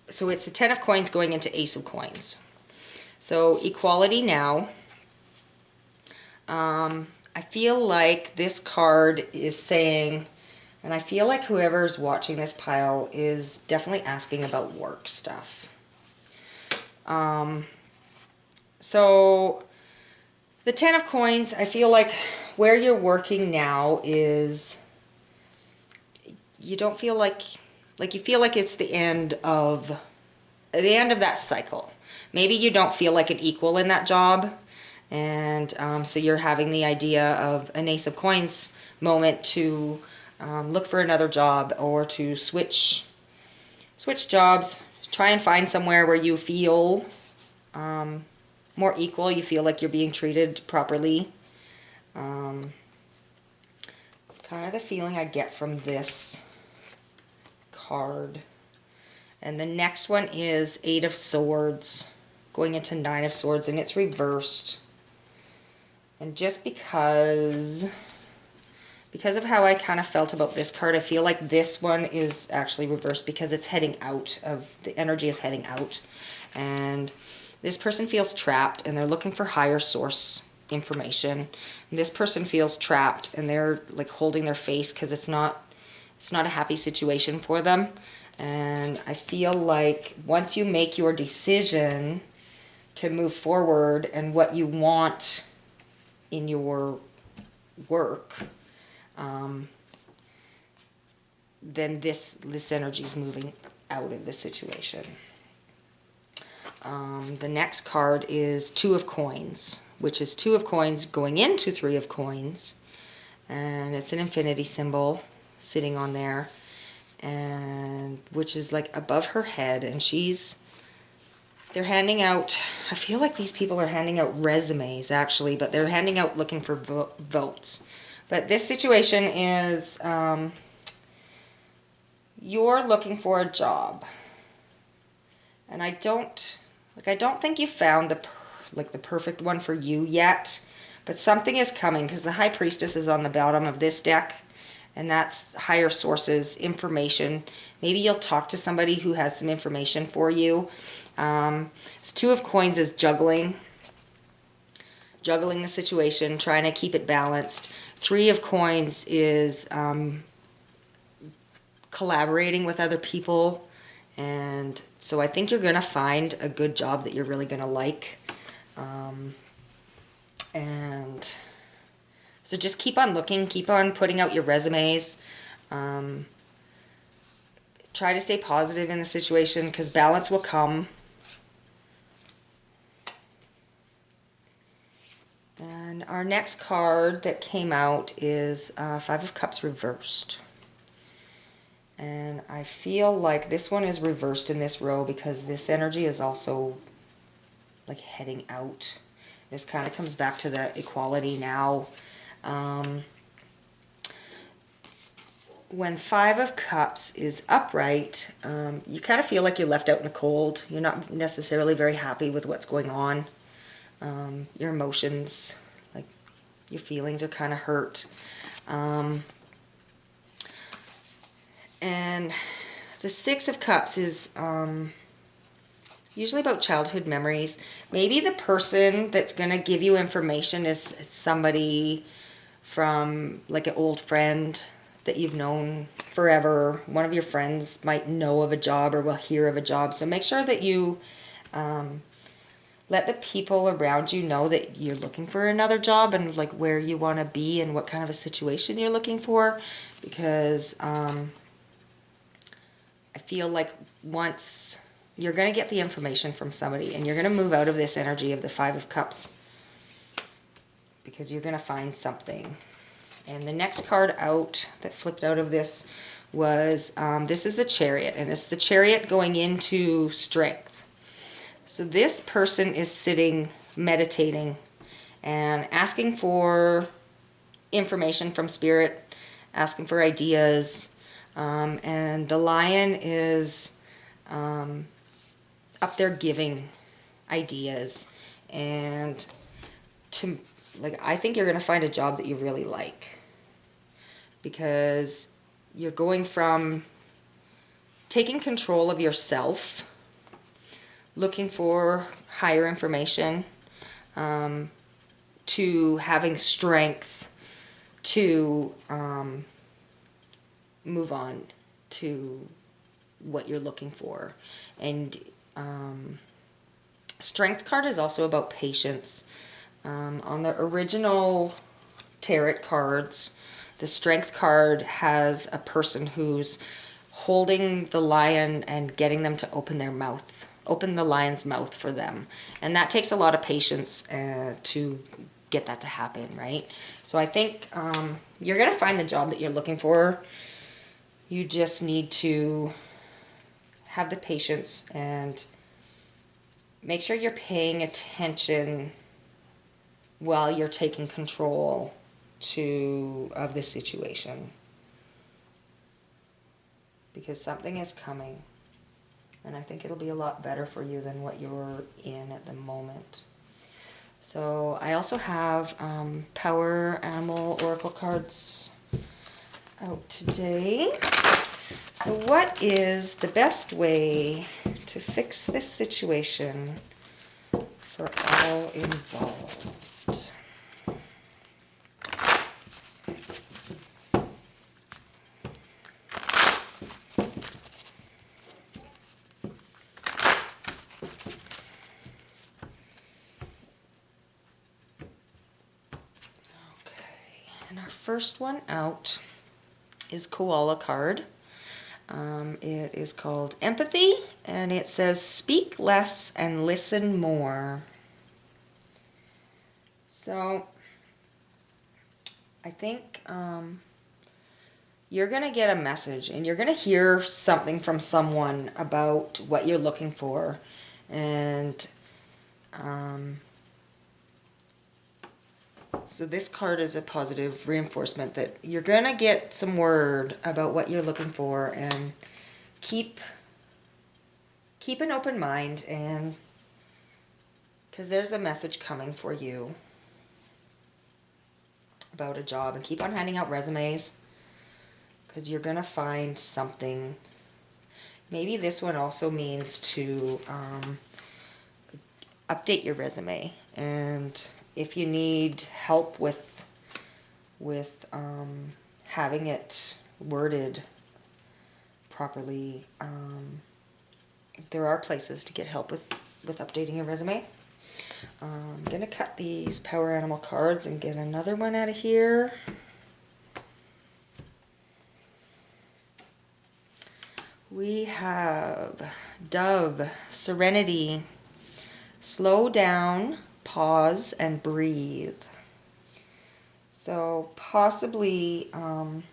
So it's the 10 of coins going into Ace of coins. So equality now. I feel like this card is saying, and I feel like whoever's watching this pile is definitely asking about work stuff. So the 10 of coins, I feel like where you're working now is, you don't feel like you feel like it's the end of that cycle. Maybe you don't feel like an equal in that job, and so you're having the idea of an Ace of Coins moment to look for another job or to switch jobs, try and find somewhere where you feel more equal, you feel like you're being treated properly. It's kind of the feeling I get from this card. And the next one is 8 of swords going into 9 of swords, and it's reversed. And just because of how I kind of felt about this card, I feel like this one is actually reversed because it's heading out of, the energy is heading out. And this person feels trapped and they're looking for higher source information. And this person feels trapped and they're like holding their face because it's not a happy situation for them. And I feel like once you make your decision to move forward and what you want in your work, then this energy is moving out of the situation. The next card is 2 of coins, which is 2 of coins going into 3 of coins, and it's an infinity symbol sitting on there, and which is like above her head, and they're handing out, I feel like these people are handing out resumes actually, but they're handing out looking for votes. But this situation is you're looking for a job, and I don't think you found the perfect one for you yet, but something is coming because the High Priestess is on the bottom of this deck, and that's higher sources, information. Maybe you'll talk to somebody who has some information for you. 2 of coins is juggling the situation, trying to keep it balanced. 3 of coins is collaborating with other people, and so I think you're gonna find a good job that you're really gonna like. And so just keep on looking, keep on putting out your resumes. Try to stay positive in the situation because balance will come. And our next card that came out is 5 of Cups reversed. And I feel like this one is reversed in this row because this energy is also like heading out. This kind of comes back to the equality now. When 5 of Cups is upright, you kind of feel like you're left out in the cold. You're not necessarily very happy with what's going on. Your emotions, like your feelings are kind of hurt. And the 6 of Cups is usually about childhood memories. Maybe the person that's going to give you information is somebody from like an old friend that you've known forever. One of your friends might know of a job or will hear of a job. So make sure that you let the people around you know that you're looking for another job and like where you want to be and what kind of a situation you're looking for, because I feel like once you're going to get the information from somebody and you're going to move out of this energy of the 5 of Cups, because you're going to find something. And the next card out that flipped out of this was, this is the Chariot, and it's the Chariot going into strength. So this person is sitting, meditating, and asking for information from Spirit, asking for ideas, and the Lion is up there giving ideas. And I think you're going to find a job that you really like, because you're going from taking control of yourself, looking for higher information, to having strength to move on to what you're looking for. And strength card is also about patience. On the original tarot cards, the strength card has a person who's holding the lion and getting them to open their mouth, open the lion's mouth for them. And that takes a lot of patience to get that to happen, right? So I think you're going to find the job that you're looking for. You just need to have the patience and make sure you're paying attention while you're taking control of the situation, because something is coming, and I think it'll be a lot better for you than what you're in at the moment. So I also have Power Animal Oracle cards out today. So what is the best way to fix this situation for all involved? And our first one out is Koala card. It is called Empathy, and it says, speak less and listen more. So I think you're going to get a message, and you're going to hear something from someone about what you're looking for. And so this card is a positive reinforcement that you're going to get some word about what you're looking for, and keep an open mind, and because there's a message coming for you about a job. And keep on handing out resumes, because you're going to find something. Maybe this one also means to update your resume, and if you need help with having it worded properly, there are places to get help with updating your resume. I'm going to cut these Power Animal cards and get another one out of here. We have Dove, Serenity, slow down, pause, and breathe. So possibly from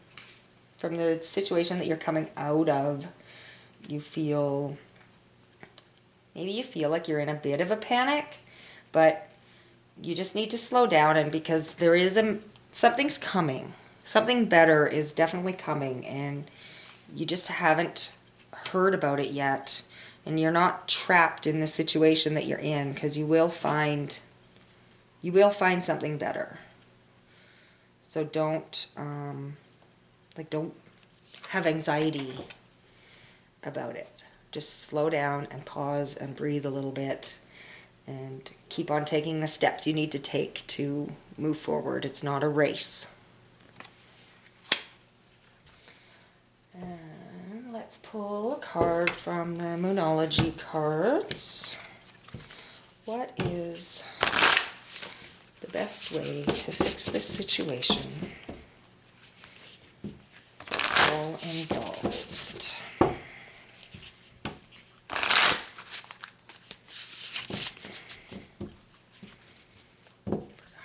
the situation that you're coming out of, maybe you feel like you're in a bit of a panic, but you just need to slow down, and because there is something's coming. Something better is definitely coming, and you just haven't heard about it yet, and you're not trapped in the situation that you're in, because you will find something better. So don't have anxiety about it. Just slow down and pause and breathe a little bit, and keep on taking the steps you need to take to move forward. It's not a race. And let's pull a card from the Moonology cards. What is the best way to fix this situation for all involved?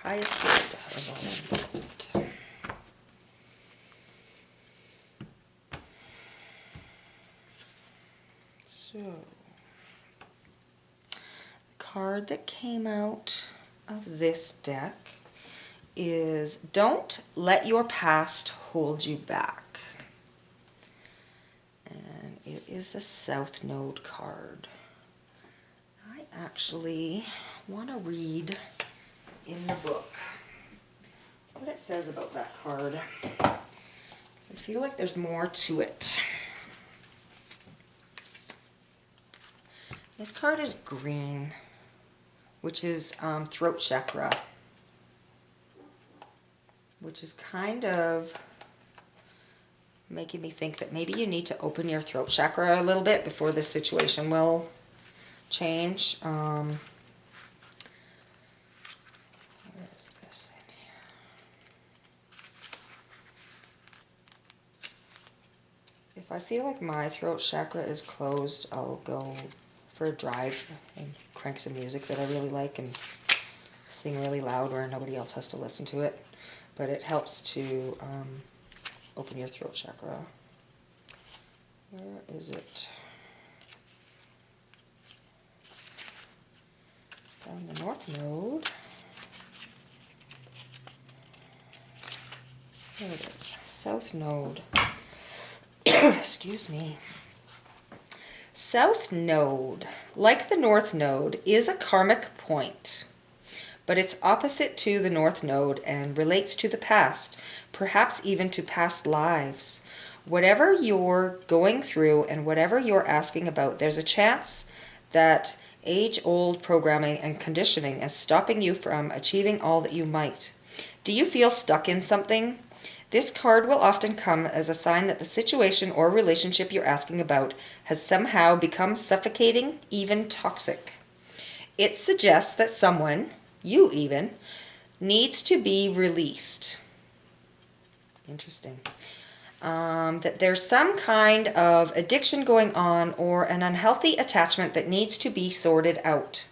Highest good. So, the card that came out of this deck is Don't Let Your Past Hold You Back. And it is a South Node card. I actually want to read in the book what it says about that card. So I feel like there's more to it. This card is green, which is throat chakra, which is kind of making me think that maybe you need to open your throat chakra a little bit before this situation will change. Where is this in here? If I feel like my throat chakra is closed, I'll go for a drive and crank some music that I really like and sing really loud where nobody else has to listen to it. But it helps to open your throat chakra. Where is it? Found the North Node. There it is. South Node. Excuse me. South Node, like the North Node, is a karmic point, but it's opposite to the North Node and relates to the past, perhaps even to past lives. Whatever you're going through and whatever you're asking about, there's a chance that age-old programming and conditioning is stopping you from achieving all that you might. Do you feel stuck in something? This card will often come as a sign that the situation or relationship you're asking about has somehow become suffocating, even toxic. It suggests that someone, you even, needs to be released. Interesting. That there's some kind of addiction going on or an unhealthy attachment that needs to be sorted out.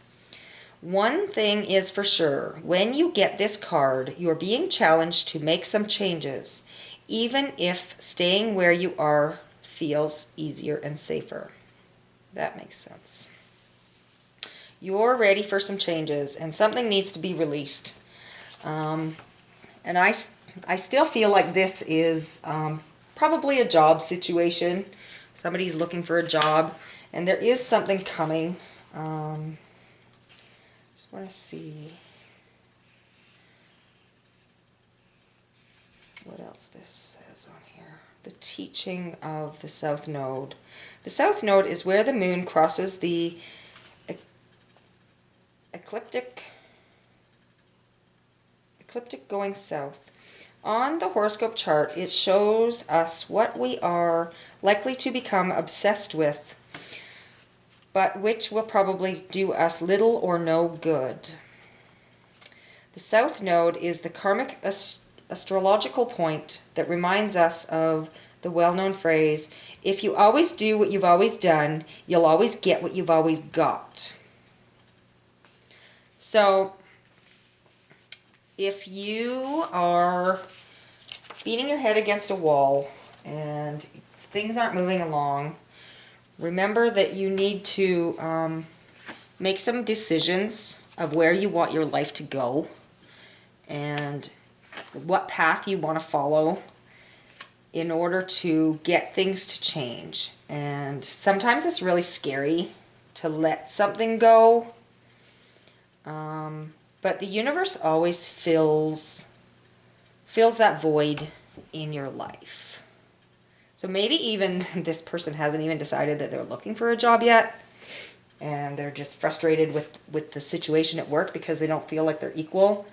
One thing is for sure, when you get this card, you're being challenged to make some changes, even if staying where you are feels easier and safer. That makes sense. You're ready for some changes, and something needs to be released. And I still feel like this is probably a job situation. Somebody's looking for a job, and there is something coming. Just want to see what else this says on here. The teaching of the South Node. The South Node is where the moon crosses the ecliptic going south. On the horoscope chart, it shows us what we are likely to become obsessed with, but which will probably do us little or no good. The South Node is the karmic astrological point that reminds us of the well-known phrase, if you always do what you've always done, you'll always get what you've always got. So, if you are beating your head against a wall and things aren't moving along, remember that you need to make some decisions of where you want your life to go and what path you want to follow in order to get things to change. And sometimes it's really scary to let something go, but the universe always fills that void in your life. So maybe even this person hasn't even decided that they're looking for a job yet, and they're just frustrated with the situation at work because they don't feel like they're equal.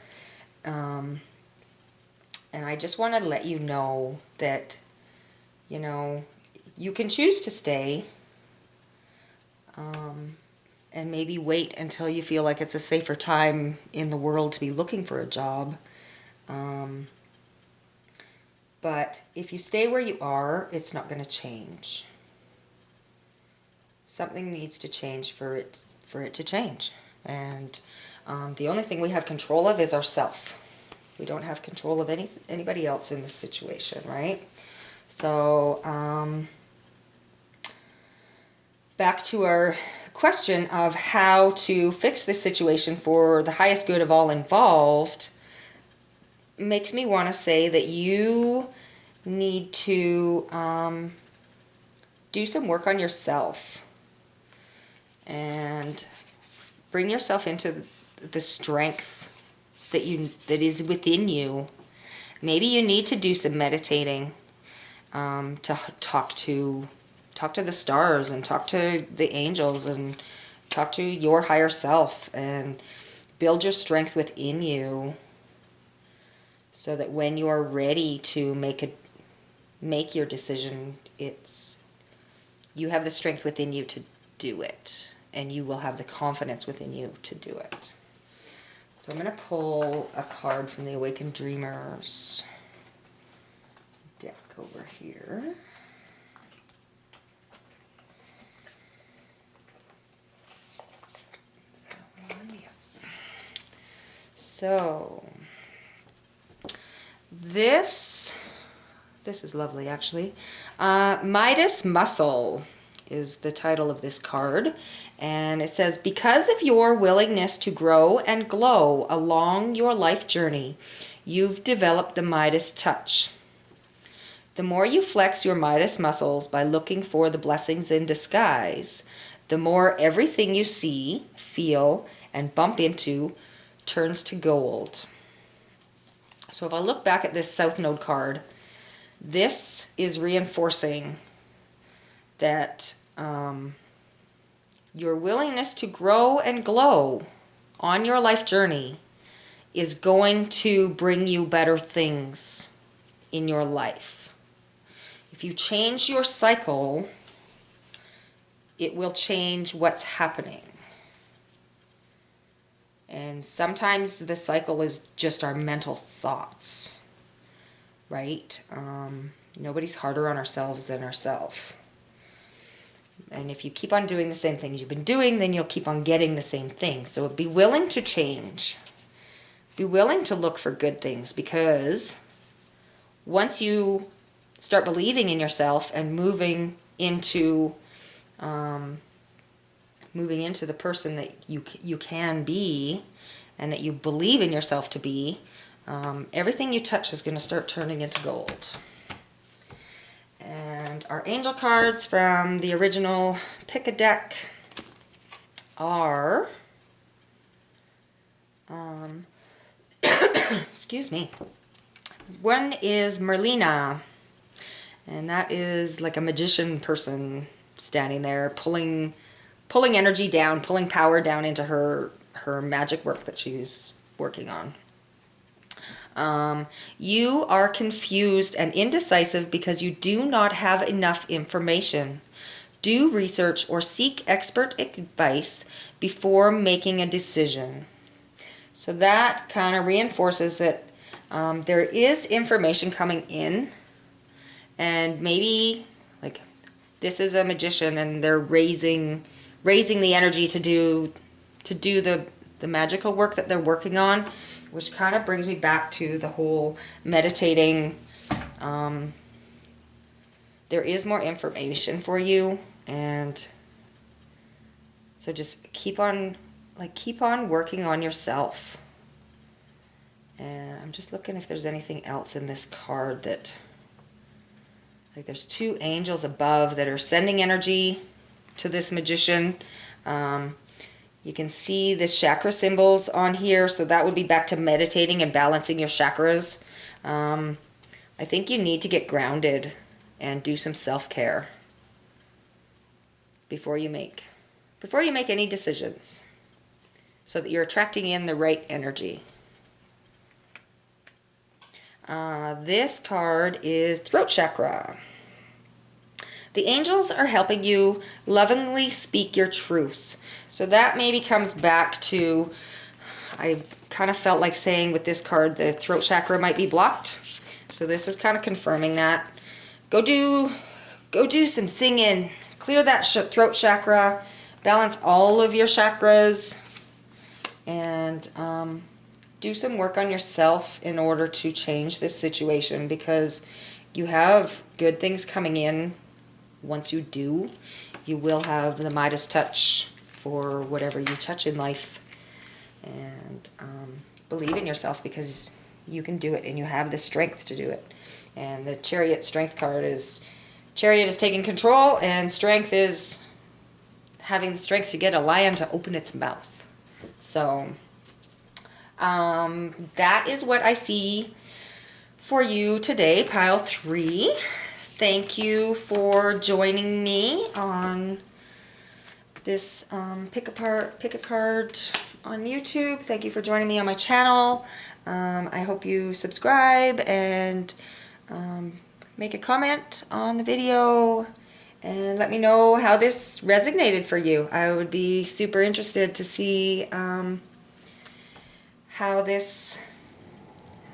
And I just want to let you know that, you know, you can choose to stay and maybe wait until you feel like it's a safer time in the world to be looking for a job. But if you stay where you are, it's not going to change. Something needs to change for it to change. And the only thing we have control of is ourselves. We don't have control of anybody else in this situation, right? So back to our question of how to fix this situation for the highest good of all involved, makes me want to say that you need to do some work on yourself and bring yourself into the strength that is within you. Maybe you need to do some meditating, to talk to the stars and talk to the angels and talk to your higher self and build your strength within you, so that when you are ready to make your decision, you have the strength within you to do it, and you will have the confidence within you to do it. So I'm going to pull a card from the Awakened Dreamers deck over here. So this is lovely, actually. Midas Muscle is the title of this card, and it says, because of your willingness to grow and glow along your life journey, you've developed the Midas touch. The more you flex your Midas muscles by looking for the blessings in disguise, the more everything you see, feel, and bump into turns to gold. So if I look back at this South Node card, this is reinforcing that your willingness to grow and glow on your life journey is going to bring you better things in your life. If you change your cycle, it will change what's happening. And sometimes the cycle is just our mental thoughts, right? Nobody's harder on ourselves than ourselves. And if you keep on doing the same things you've been doing, then you'll keep on getting the same thing. So be willing to change. Be willing to look for good things, because once you start believing in yourself and moving into the person that you can be and that you believe in yourself to be, everything you touch is going to start turning into gold. And our angel cards from the original Pick a Deck are, excuse me, one is Merlina, and that is like a magician person standing there pulling energy down, pulling power down into her magic work that she's working on. You are confused and indecisive because you do not have enough information. Do research or seek expert advice before making a decision. So that kind of reinforces that there is information coming in, and maybe like this is a magician and they're raising the energy to do the magical work that they're working on, which kind of brings me back to the whole meditating. There is more information for you, and so just keep on working on yourself. And I'm just looking if there's anything else in this card that, like, there's two angels above that are sending energy to this magician. You can see the chakra symbols on here, so that would be back to meditating and balancing your chakras. I think you need to get grounded and do some self-care before you make any decisions, so that you're attracting in the right energy. This card is Throat Chakra. The angels are helping you lovingly speak your truth. So that maybe comes back to, I kind of felt like saying with this card, the throat chakra might be blocked. So this is kind of confirming that. Go do some singing. Clear that throat chakra. Balance all of your chakras. And do some work on yourself in order to change this situation, because you have good things coming in once you do. you will have the Midas touch for whatever you touch in life. And believe in yourself, because you can do it and you have the strength to do it. And the Chariot strength card is, Chariot is taking control, and strength is having the strength to get a lion to open its mouth. So that is what I see for you today, pile 3. Thank you for joining me on this pick a card on YouTube. Thank you for joining me on my channel. I hope you subscribe and make a comment on the video and let me know how this resonated for you. I would be super interested to see how this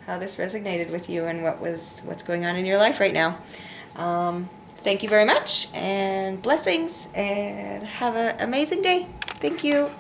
resonated with you and what's going on in your life right now. Thank you very much, and blessings, and have an amazing day. Thank you.